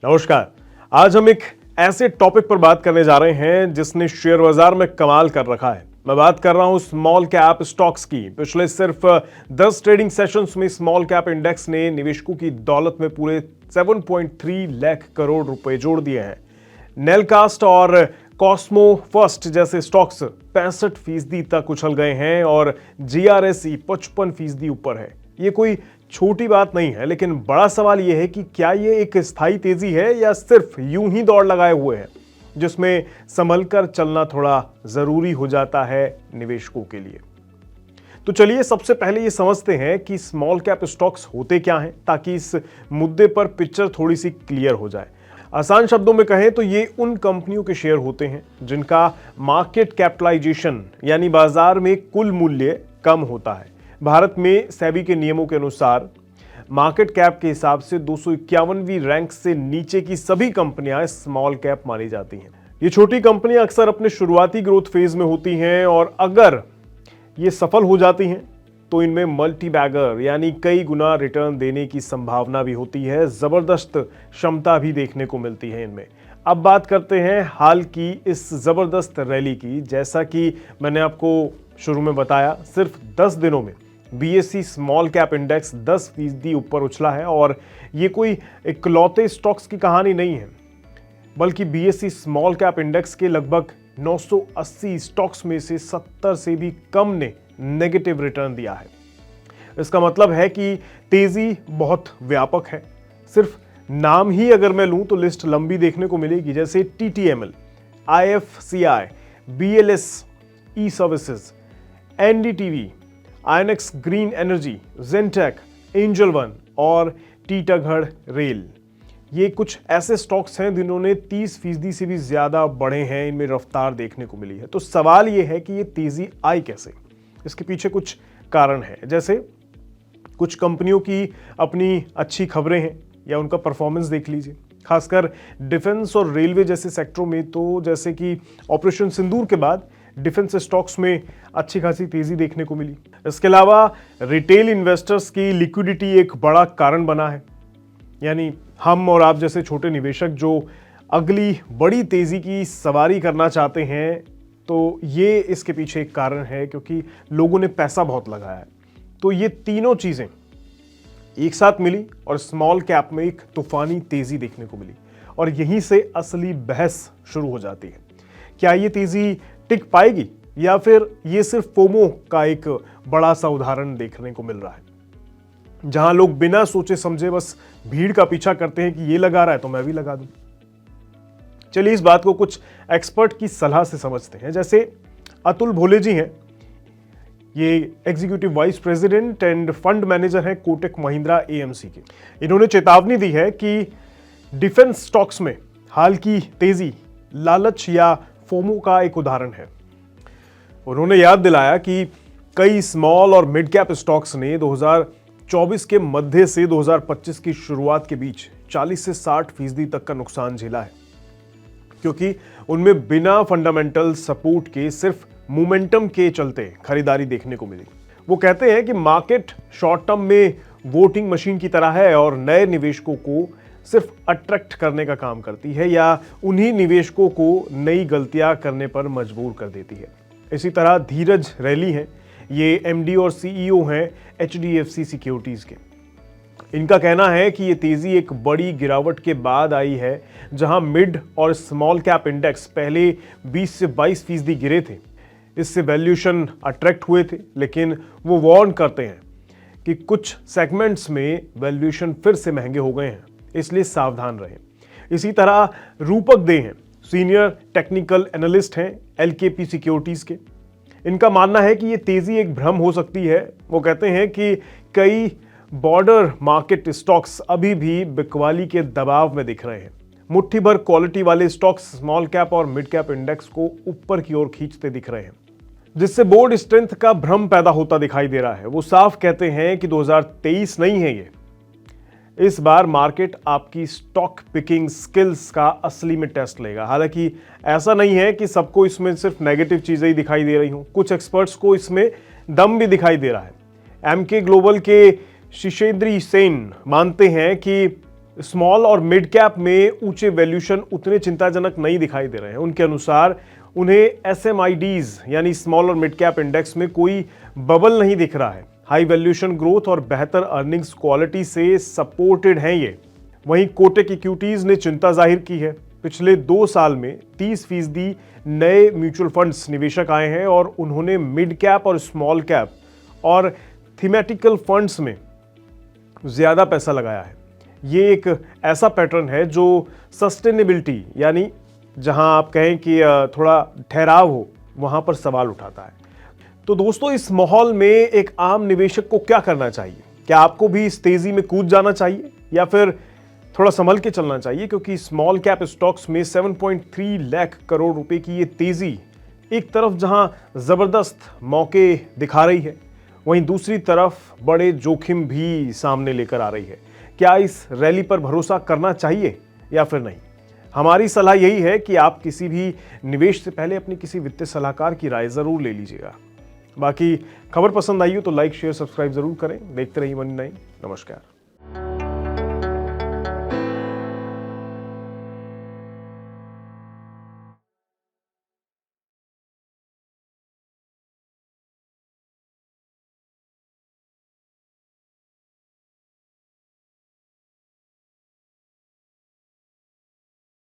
नमस्कार। आज हम एक ऐसे टॉपिक पर बात करने जा रहे हैं जिसने शेयर बाजार में कमाल कर रखा है। मैं बात कर रहा हूं स्मॉल कैप स्टॉक्स की। पिछले सिर्फ 10 ट्रेडिंग सेशंस में स्मॉल कैप इंडेक्स ने निवेशकों की दौलत में पूरे 7.3 लाख करोड़ रुपए जोड़ दिए हैं। नेलकास्ट और कॉस्मो फर्स्ट जैसे स्टॉक्स 65% तक उछल गए हैं और जीआरएसई 55% ऊपर है। ये कोई छोटी बात नहीं है, लेकिन बड़ा सवाल यह है कि क्या ये एक स्थायी तेजी है या सिर्फ यूं ही दौड़ लगाए हुए हैं, जिसमें संभल कर चलना थोड़ा जरूरी हो जाता है निवेशकों के लिए। तो चलिए सबसे पहले ये समझते हैं कि स्मॉल कैप स्टॉक्स होते क्या हैं, ताकि इस मुद्दे पर पिक्चर थोड़ी सी क्लियर हो जाए। आसान शब्दों में कहें तो ये उन कंपनियों के शेयर होते हैं जिनका मार्केट कैपिटलाइजेशन यानी बाजार में कुल मूल्य कम होता है। भारत में सेबी के नियमों के अनुसार मार्केट कैप के हिसाब से 251वीं रैंक से नीचे की सभी कंपनियां स्मॉल कैप मानी जाती हैं। ये छोटी कंपनियां अक्सर अपने शुरुआती ग्रोथ फेज में होती हैं और अगर ये सफल हो जाती हैं तो इनमें मल्टी बैगर यानी कई गुना रिटर्न देने की संभावना भी होती है। जबरदस्त क्षमता भी देखने को मिलती है इनमें। अब बात करते हैं हाल की इस जबरदस्त रैली की। जैसा कि मैंने आपको शुरू में बताया, सिर्फ 10 दिनों में बीएसई स्मॉल कैप इंडेक्स 10% ऊपर उछला है और ये कोई इकलौते स्टॉक्स की कहानी नहीं है, बल्कि बीएसई स्मॉल कैप इंडेक्स के लगभग 980 स्टॉक्स में से 70 से भी कम ने नेगेटिव रिटर्न दिया है। इसका मतलब है कि तेजी बहुत व्यापक है। सिर्फ नाम ही अगर मैं लूं तो लिस्ट लंबी देखने को मिलेगी, जैसे TTML, IFCI, BLS e services, NDTV, Inox green energy, जेनटेक, एंजल वन और टीटागढ़ रेल। ये कुछ ऐसे स्टॉक्स हैं जिन्होंने 30% से भी ज्यादा बढ़े हैं, इनमें रफ्तार देखने को मिली है। तो सवाल ये है कि ये तेजी आई कैसे? इसके पीछे कुछ कारण है। जैसे कुछ कंपनियों की अपनी अच्छी खबरें हैं या उनका परफॉर्मेंस देख लीजिए, खासकर डिफेंस और रेलवे जैसे सेक्टरों में। तो जैसे कि ऑपरेशन सिंदूर के बाद डिफेंस स्टॉक्स में अच्छी खासी तेजी देखने को मिली। इसके अलावा रिटेल इन्वेस्टर्स की लिक्विडिटी एक बड़ा कारण बना है, यानी हम और आप जैसे छोटे निवेशक जो अगली बड़ी तेजी की सवारी करना चाहते हैं, तो ये इसके पीछे एक कारण है, क्योंकि लोगों ने पैसा बहुत लगाया है। तो ये तीनों चीजें एक साथ मिली और स्मॉल कैप में एक तूफानी तेजी देखने को मिली और यहीं से असली बहस शुरू हो जाती है। क्या ये तेजी टिक पाएगी या फिर ये सिर्फ फोमो का एक बड़ा सा उदाहरण देखने को मिल रहा है, जहां लोग बिना सोचे समझे बस भीड़ का पीछा करते हैं कि ये लगा रहा है तो मैं भी लगा दूं। चलिए इस बात को कुछ एक्सपर्ट की सलाह से समझते हैं। जैसे अतुल भोले जी हैं, ये executive vice president end fund manager हैं कोटक महिंद्रा एएमसी के। इन्होंने चेतावनी दी है कि डिफेंस स्टॉक्स में हाल की तेजी लालच या फोमो का एक उदाहरण है। उन्होंने याद दिलाया कि कई स्मॉल और मिड कैप स्टॉक्स ने 2024 के मध्य से 2025 की शुरुआत के बीच 40 से 60% तक का नुकसान झेला है, क्योंकि उनमें बिना फंडामेंटल सपोर्ट के सिर्फ मोमेंटम के चलते खरीदारी देखने को मिली। वो कहते हैं कि मार्केट शॉर्ट टर्म में वोटिंग मशीन की तरह है और नए निवेशकों को सिर्फ अट्रैक्ट करने का काम करती है या उन्हीं निवेशकों को नई गलतियां करने पर मजबूर कर देती है। इसी तरह धीरज रैली हैं, ये एमडी और सीईओ हैं एचडीएफसी सिक्योरिटीज के। इनका कहना है कि ये तेजी एक बड़ी गिरावट के बाद आई है, जहां मिड और स्मॉल कैप इंडेक्स पहले 20 से 22% गिरे थे। इससे वैल्यूएशन अट्रैक्ट हुए थे, लेकिन वो वार्न करते हैं कि कुछ सेगमेंट्स में वैल्यूएशन फिर से महंगे हो गए हैं, इसलिए सावधान रहें। इसी तरह रूपक दे हैं, सीनियर टेक्निकल एनालिस्ट हैं एलकेपी सिक्योरिटीज के। इनका मानना है कि ये तेजी एक भ्रम हो सकती है। वो कहते हैं कि कई बॉर्डर मार्केट स्टॉक्स अभी भी बिकवाली के दबाव में दिख रहे हैं। मुट्ठी भर क्वालिटी वाले स्टॉक्स स्मॉल कैप और मिड कैप इंडेक्स को ऊपर की ओर खींचते दिख रहे हैं, जिससे बोर्ड स्ट्रेंथ का भ्रम पैदा होता दिखाई दे रहा है। वो साफ कहते हैं कि 2023 नहीं है ये। इस बार मार्केट आपकी स्टॉक पिकिंग स्किल्स का असली में टेस्ट लेगा। हालांकि ऐसा नहीं है कि सबको इसमें सिर्फ नेगेटिव चीजें ही दिखाई दे रही हूं, कुछ एक्सपर्ट्स को इसमें दम भी दिखाई दे रहा है। एमके ग्लोबल के शिशेंद्री सेन मानते हैं कि स्मॉल और मिड कैप में ऊंचे वैल्यूएशन उतने चिंताजनक नहीं दिखाई दे रहे हैं। उनके अनुसार उन्हें एसएमआईडीज यानी स्मॉल और मिड कैप इंडेक्स में कोई बबल नहीं दिख रहा है। हाई वैल्यूएशन ग्रोथ और बेहतर अर्निंग्स क्वालिटी से सपोर्टेड हैं ये। वहीं कोटक इक्विटीज ने चिंता जाहिर की है। पिछले 2 साल में 30% नए म्यूचुअल फंड्स निवेशक आए हैं और उन्होंने मिड कैप और स्मॉल कैप और थीमेटिकल फंड्स में ज्यादा पैसा लगाया है। ये एक ऐसा पैटर्न है जो सस्टेनेबिलिटी यानी जहां आप कहें कि थोड़ा ठहराव हो वहां पर सवाल उठाता है। तो दोस्तों, इस माहौल में एक आम निवेशक को क्या करना चाहिए? क्या आपको भी इस तेजी में कूद जाना चाहिए या फिर थोड़ा संभल के चलना चाहिए? क्योंकि स्मॉल कैप स्टॉक्स में 7.3 लाख करोड़ रुपए की ये तेजी एक तरफ जहां जबरदस्त मौके दिखा रही है, वहीं दूसरी तरफ बड़े जोखिम भी सामने लेकर आ रही है। क्या इस रैली पर भरोसा करना चाहिए या फिर नहीं? हमारी सलाह यही है कि आप किसी भी निवेश से पहले अपनी किसी वित्तीय सलाहकार की राय जरूर ले लीजिएगा। बाकी खबर पसंद आई हो तो लाइक शेयर सब्सक्राइब जरूर करें। देखते रहिए मनी 9। नमस्कार।